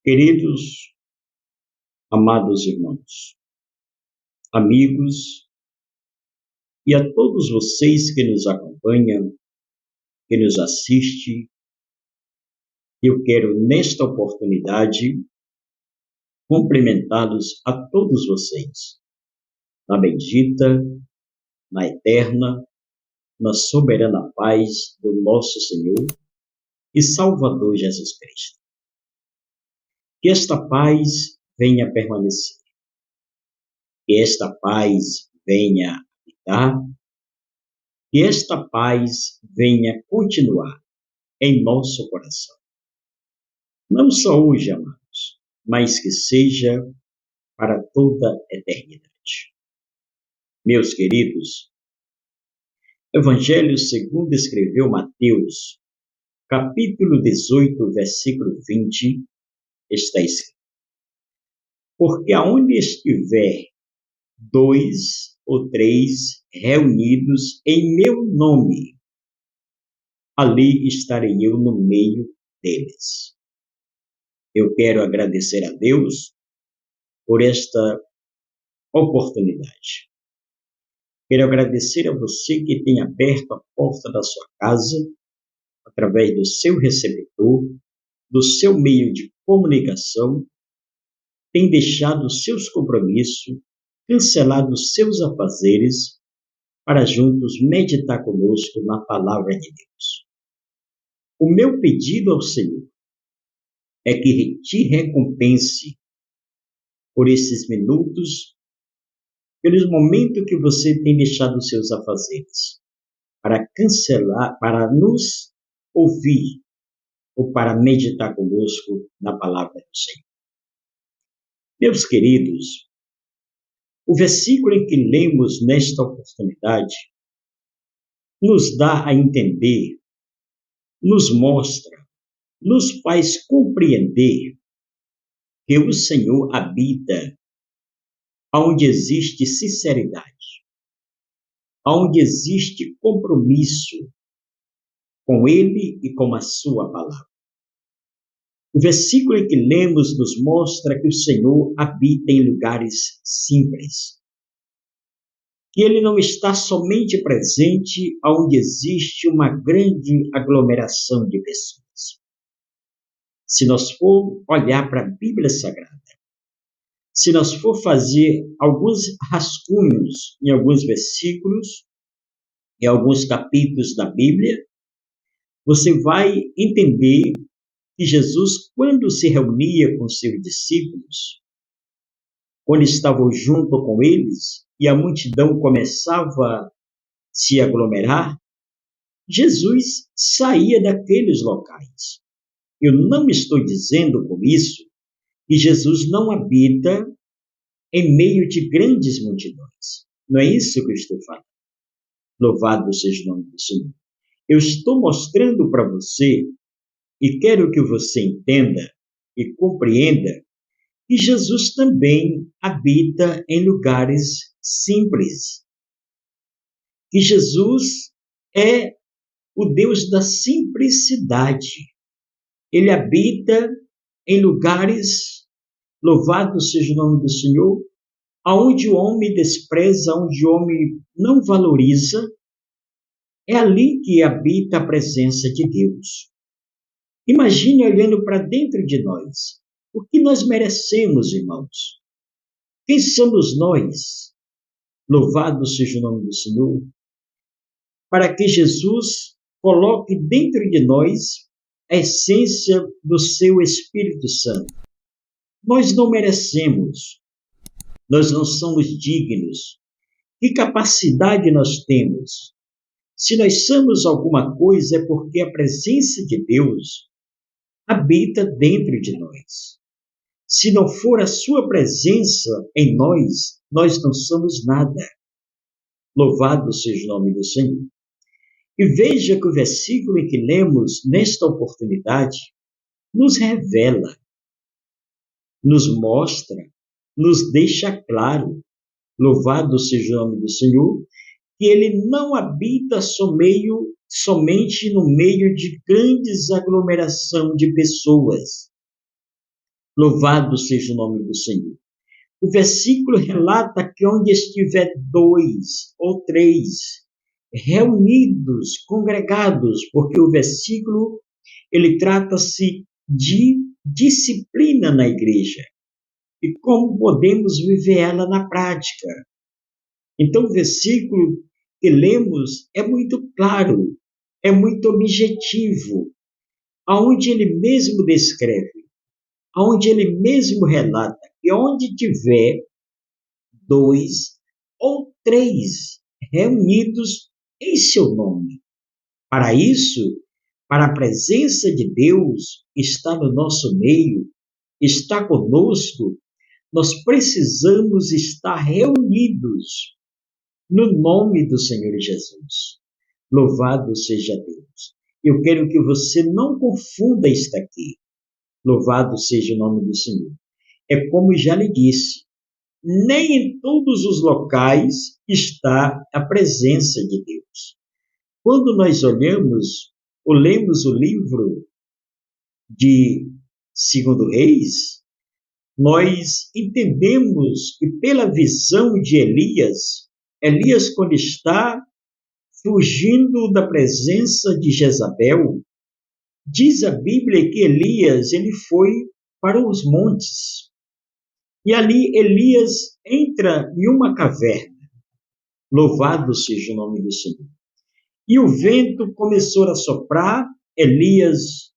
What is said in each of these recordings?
Queridos, amados irmãos, amigos e a todos vocês que nos acompanham, que nos assistem, eu quero nesta oportunidade cumprimentá-los a todos vocês, na bendita, na eterna, na soberana paz do nosso Senhor e Salvador Jesus Cristo. Que esta paz venha permanecer, que esta paz venha habitar, que esta paz venha continuar em nosso coração. Não só hoje, amados, mas que seja para toda a eternidade. Meus queridos, Evangelho segundo escreveu Mateus, capítulo 18, versículo 20, está escrito: porque aonde estiver 2 ou 3 reunidos em meu nome, ali estarei eu no meio deles. Eu quero agradecer a Deus por esta oportunidade. Quero agradecer a você que tem aberto a porta da sua casa, através do seu receptor, do seu meio de comunicação, tem deixado os seus compromissos, cancelado os seus afazeres, para juntos meditar conosco na palavra de Deus. O meu pedido ao Senhor é que te recompense por esses minutos, pelos momentos que você tem deixado os seus afazeres, para cancelar, para nos ouvir ou para meditar conosco na palavra do Senhor. Meus queridos, o versículo em que lemos nesta oportunidade nos dá a entender, nos mostra, nos faz compreender que o Senhor habita onde existe sinceridade, onde existe compromisso com Ele e com a sua palavra. O versículo em que lemos nos mostra que o Senhor habita em lugares simples, que Ele não está somente presente onde existe uma grande aglomeração de pessoas. Se nós for olhar para a Bíblia Sagrada, se nós for fazer alguns rascunhos em alguns versículos, em alguns capítulos da Bíblia, você vai entender que Jesus, quando se reunia com seus discípulos, quando estavam junto com eles e a multidão começava a se aglomerar, Jesus saía daqueles locais. Eu não estou dizendo com isso que Jesus não habita em meio de grandes multidões. Não é isso que eu estou falando. Louvado seja o nome do Senhor. Eu estou mostrando para você, e quero que você entenda e compreenda, que Jesus também habita em lugares simples. Que Jesus é o Deus da simplicidade. Ele habita em lugares, louvado seja o nome do Senhor, aonde o homem despreza, onde o homem não valoriza, é ali que habita a presença de Deus. Imagine olhando para dentro de nós. O que nós merecemos, irmãos? Quem somos nós? Louvado seja o nome do Senhor. Para que Jesus coloque dentro de nós a essência do seu Espírito Santo. Nós não merecemos. Nós não somos dignos. Que capacidade nós temos? Se nós somos alguma coisa, é porque a presença de Deus habita dentro de nós. Se não for a sua presença em nós, nós não somos nada. Louvado seja o nome do Senhor. E veja que o versículo em que lemos nesta oportunidade nos revela, nos mostra, nos deixa claro, louvado seja o nome do Senhor, que Ele não habita somente no meio de grandes aglomeração de pessoas, Louvado seja o nome do Senhor. O versículo relata que onde estiver dois ou três reunidos, congregados, porque o versículo ele trata-se de disciplina na igreja e como podemos viver ela na prática. Então, o versículo que lemos é muito claro, é muito objetivo, aonde ele mesmo descreve, aonde ele mesmo relata que onde tiver dois ou três reunidos em seu nome. Para isso, para a presença de Deus estar no nosso meio, está conosco, nós precisamos estar reunidos no nome do Senhor Jesus. Louvado seja Deus. Eu quero que você não confunda isto aqui. Louvado seja o nome do Senhor. É como já lhe disse, nem em todos os locais está a presença de Deus. Quando nós olhamos ou lemos o livro de 2 Reis, nós entendemos que pela visão de Elias quando está fugindo da presença de Jezabel, diz a Bíblia que Elias ele foi para os montes. E ali Elias entra em uma caverna. Louvado seja o nome do Senhor. E o vento começou a soprar, Elias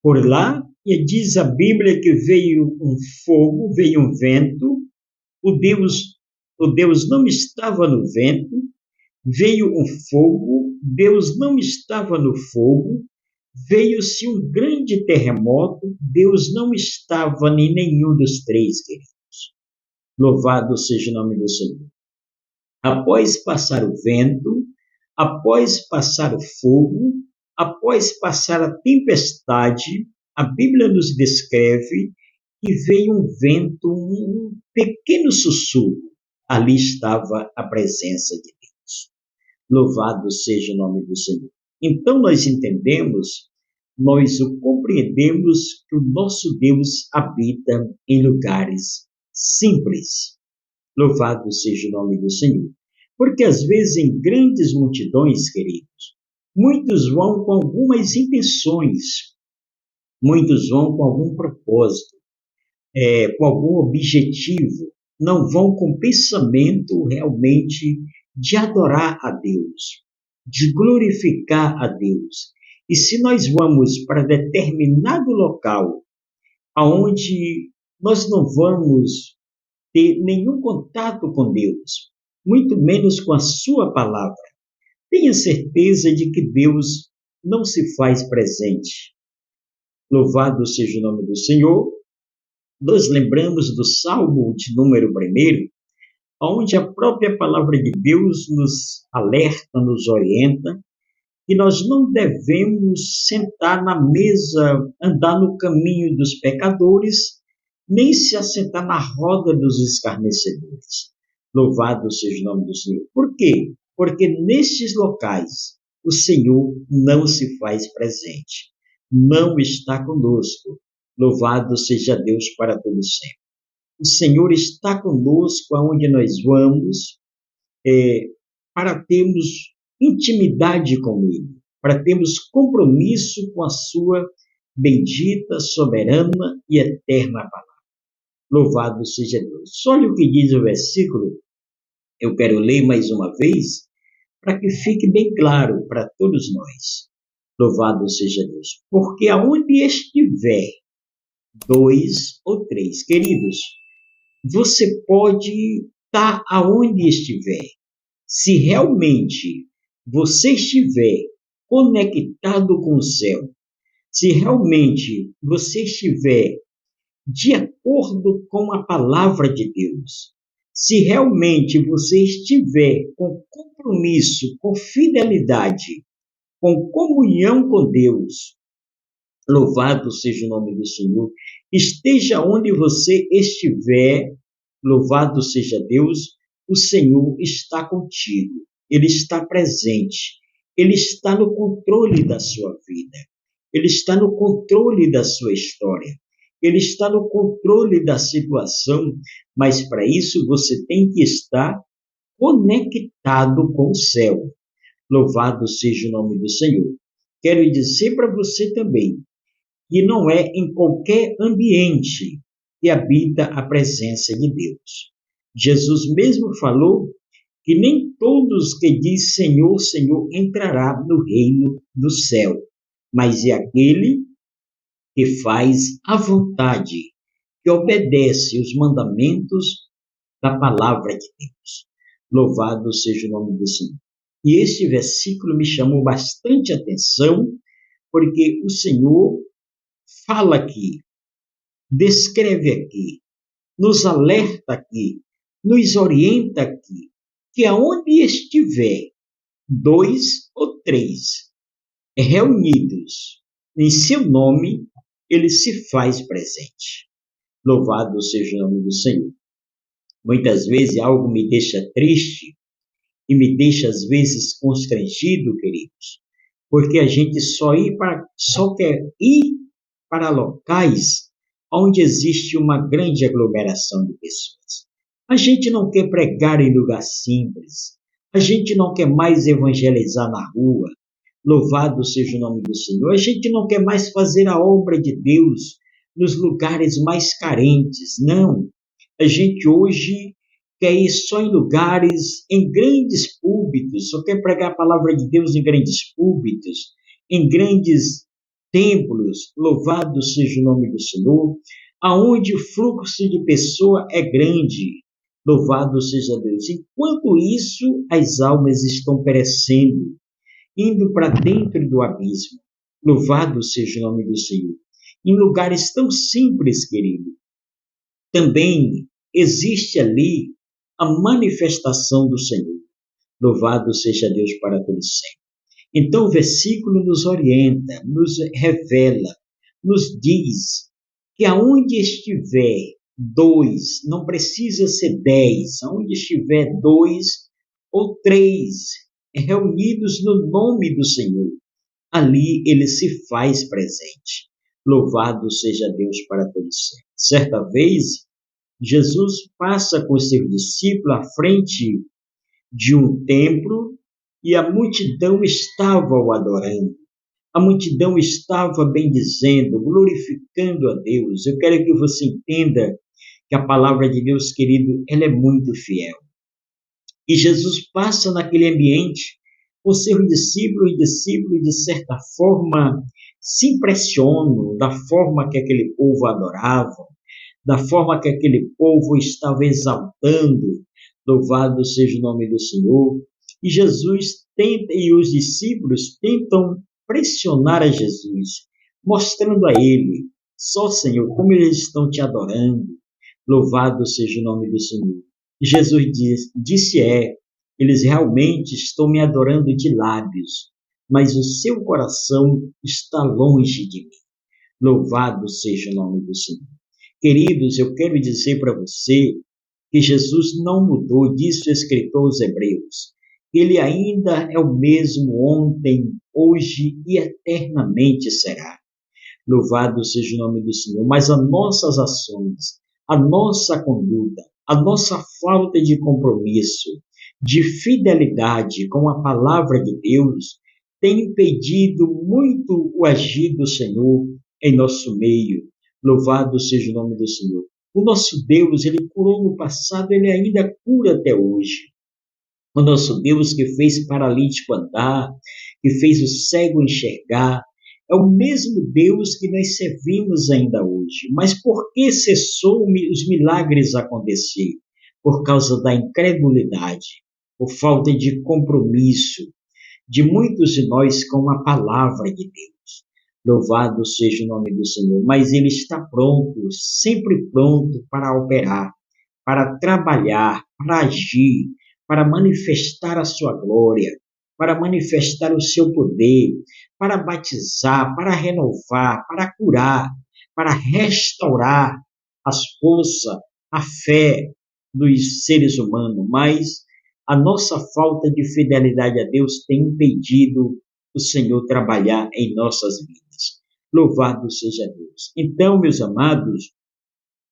por lá, e diz a Bíblia que veio um fogo, veio um vento, o Deus não estava no vento, veio um fogo, Deus não estava no fogo, veio-se um grande terremoto, Deus não estava em nenhum dos três, queridos. Louvado seja o nome do Senhor. Após passar o vento, após passar o fogo, após passar a tempestade, a Bíblia nos descreve que veio um vento, um pequeno sussurro. Ali estava a presença de Deus. Louvado seja o nome do Senhor. Então nós entendemos, nós o compreendemos que o nosso Deus habita em lugares simples. Louvado seja o nome do Senhor. Porque às vezes em grandes multidões, queridos, muitos vão com algumas intenções, muitos vão com algum propósito, com algum objetivo, não vão com pensamento realmente de adorar a Deus, de glorificar a Deus. E se nós vamos para determinado local, aonde nós não vamos ter nenhum contato com Deus, muito menos com a sua palavra, tenha certeza de que Deus não se faz presente. Louvado seja o nome do Senhor. Nós lembramos do Salmo de número 1, onde a própria palavra de Deus nos alerta, nos orienta, que nós não devemos sentar na mesa, andar no caminho dos pecadores, nem se assentar na roda dos escarnecedores. Louvado seja o nome do Senhor. Por quê? Porque nestes locais o Senhor não se faz presente, não está conosco. Louvado seja Deus para todo sempre. O Senhor está conosco aonde nós vamos, para termos intimidade com Ele, para termos compromisso com a sua bendita, soberana e eterna palavra. Louvado seja Deus. Olha o que diz o versículo, eu quero ler mais uma vez, para que fique bem claro para todos nós. Louvado seja Deus. Porque aonde estiver dois ou três, queridos, você pode estar aonde estiver. Se realmente você estiver conectado com o céu, se realmente você estiver de acordo com a palavra de Deus, se realmente você estiver com compromisso, com fidelidade, com comunhão com Deus, louvado seja o nome do Senhor, esteja onde você estiver, louvado seja Deus, o Senhor está contigo, Ele está presente, Ele está no controle da sua vida, Ele está no controle da sua história. Ele está no controle da situação, mas para isso você tem que estar conectado com o céu. Louvado seja o nome do Senhor. Quero dizer para você também que não é em qualquer ambiente que habita a presença de Deus. Jesus mesmo falou que nem todos que diz Senhor, Senhor entrará no reino do céu, mas é aquele que faz a vontade, que obedece os mandamentos da palavra de Deus. Louvado seja o nome do Senhor. E este versículo me chamou bastante atenção, porque o Senhor fala aqui, descreve aqui, nos alerta aqui, nos orienta aqui, que aonde estiver dois ou três reunidos em seu nome, ele se faz presente. Louvado seja o nome do Senhor. Muitas vezes algo me deixa triste e me deixa às vezes constrangido, queridos, porque a gente só quer ir para locais onde existe uma grande aglomeração de pessoas. A gente não quer pregar em lugar simples. A gente não quer mais evangelizar na rua. Louvado seja o nome do Senhor. A gente não quer mais fazer a obra de Deus nos lugares mais carentes. Não. A gente hoje quer ir só em lugares, em grandes púlpitos, só quer pregar a palavra de Deus em grandes púlpitos, em grandes templos. Louvado seja o nome do Senhor, aonde o fluxo de pessoa é grande. Louvado seja Deus. Enquanto isso, as almas estão perecendo, indo para dentro do abismo. Louvado seja o nome do Senhor. Em lugares tão simples, querido, também existe ali a manifestação do Senhor. Louvado seja Deus para todos sempre. Então o versículo nos orienta, nos revela, nos diz que aonde estiver dois, não precisa ser 10, aonde estiver dois ou três reunidos no nome do Senhor, ali ele se faz presente. Louvado seja Deus para todos sempre. Certa vez, Jesus passa com seus discípulos à frente de um templo e a multidão estava o adorando. A multidão estava bendizendo, glorificando a Deus. Eu quero que você entenda que a palavra de Deus, querido, ela é muito fiel. E Jesus passa naquele ambiente com seus discípulos, de certa forma, se impressionam da forma que aquele povo adorava, da forma que aquele povo estava exaltando. Louvado seja o nome do Senhor. E Jesus tenta, e os discípulos tentam pressionar a Jesus, mostrando a ele, só Senhor, como eles estão te adorando. Louvado seja o nome do Senhor. E Jesus disse, eles realmente estão me adorando de lábios, mas o seu coração está longe de mim. Louvado seja o nome do Senhor. Queridos, eu quero dizer para você que Jesus não mudou, disse o escritor aos Hebreus. Ele ainda é o mesmo ontem, hoje e eternamente será. Louvado seja o nome do Senhor. Mas as nossas ações, a nossa conduta, a nossa falta de compromisso, de fidelidade com a palavra de Deus, tem impedido muito o agir do Senhor em nosso meio. Louvado seja o nome do Senhor. O nosso Deus, ele curou no passado, ele ainda cura até hoje. O nosso Deus que fez paralítico andar, que fez o cego enxergar, é o mesmo Deus que nós servimos ainda hoje. Mas por que cessou os milagres acontecer? Por causa da incredulidade, por falta de compromisso de muitos de nós com a palavra de Deus. Louvado seja o nome do Senhor. Mas ele está pronto, sempre pronto para operar, para trabalhar, para agir, para manifestar a sua glória, para manifestar o seu poder, para batizar, para renovar, para curar, para restaurar as forças, a fé dos seres humanos. Mas a nossa falta de fidelidade a Deus tem impedido o Senhor trabalhar em nossas vidas. Louvado seja Deus. Então, meus amados,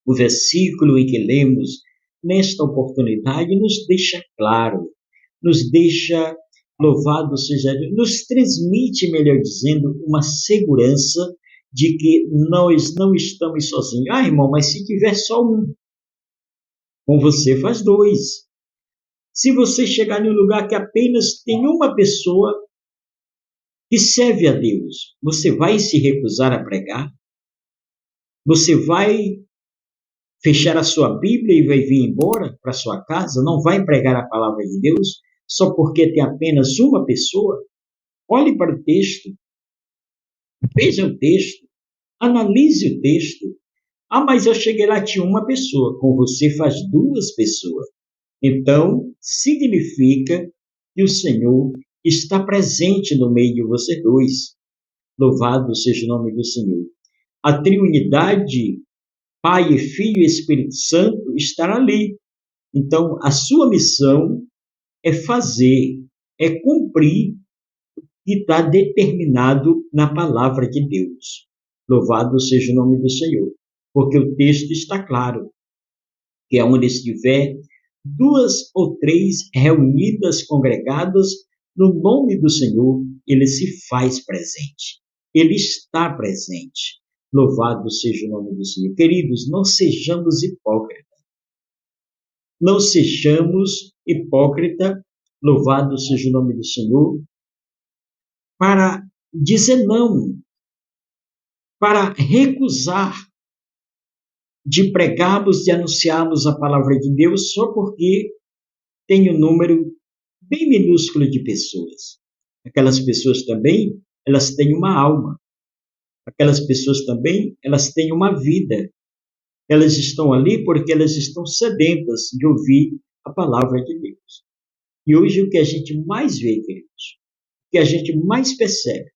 o versículo em que lemos nesta oportunidade nos deixa claro, nos deixa, louvado seja Deus, nos transmite, melhor dizendo, uma segurança de que nós não estamos sozinhos. Ah, irmão, mas se tiver só um, com você faz dois. Se você chegar em um lugar que apenas tem uma pessoa que serve a Deus, você vai se recusar a pregar? Você vai fechar a sua Bíblia e vai vir embora para sua casa? Não vai pregar a palavra de Deus só porque tem apenas uma pessoa? Olhe para o texto, veja o texto, analise o texto. Ah, mas eu cheguei lá, tinha uma pessoa. Com você faz duas pessoas. Então, significa que o Senhor está presente no meio de vocês dois. Louvado seja o nome do Senhor. A Trindade, Pai, Filho e Espírito Santo, estará ali. Então, a sua missão é fazer, é cumprir o que está determinado na palavra de Deus. Louvado seja o nome do Senhor. Porque o texto está claro, que é onde estiver duas ou três reunidas, congregadas, no nome do Senhor, ele se faz presente. Ele está presente. Louvado seja o nome do Senhor. Queridos, não sejamos hipócritas. Não sejamos hipócritas, louvado seja o nome do Senhor, para dizer não, para recusar de pregarmos, de anunciarmos a palavra de Deus só porque tem um número bem minúsculo de pessoas. Aquelas pessoas também, elas têm uma alma. Aquelas pessoas também, elas têm uma vida. Elas estão ali porque elas estão sedentas de ouvir a palavra de Deus. E hoje o que a gente mais vê, queridos, o que a gente mais percebe,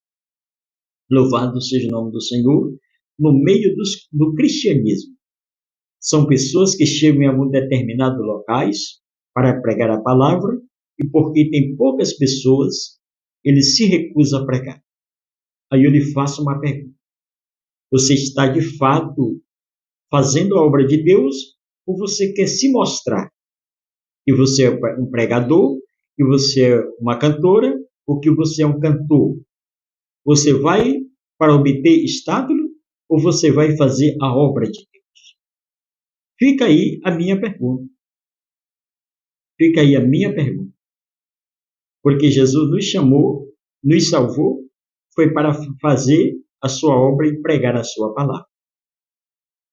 louvado seja o nome do Senhor, no meio do cristianismo, são pessoas que chegam em algum determinado locais para pregar a palavra e porque tem poucas pessoas, ele se recusa a pregar. Aí eu lhe faço uma pergunta. Você está de fato fazendo a obra de Deus ou você quer se mostrar que você é um pregador, que você é uma cantora ou que você é um cantor? Você vai para obter estátulo ou você vai fazer a obra de Deus? Fica aí a minha pergunta. Fica aí a minha pergunta. Porque Jesus nos chamou, nos salvou, foi para fazer a sua obra e pregar a sua palavra.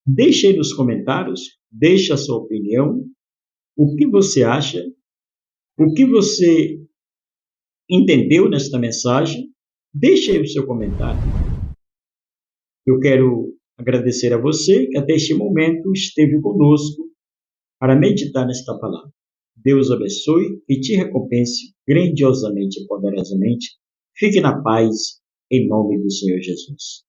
Deixe aí nos comentários, deixe a sua opinião, o que você acha, o que você entendeu nesta mensagem, deixe aí o seu comentário. Eu quero agradecer a você que até este momento esteve conosco para meditar nesta palavra. Deus abençoe e te recompense grandiosamente e poderosamente. Fique na paz, em nome do Senhor Jesus.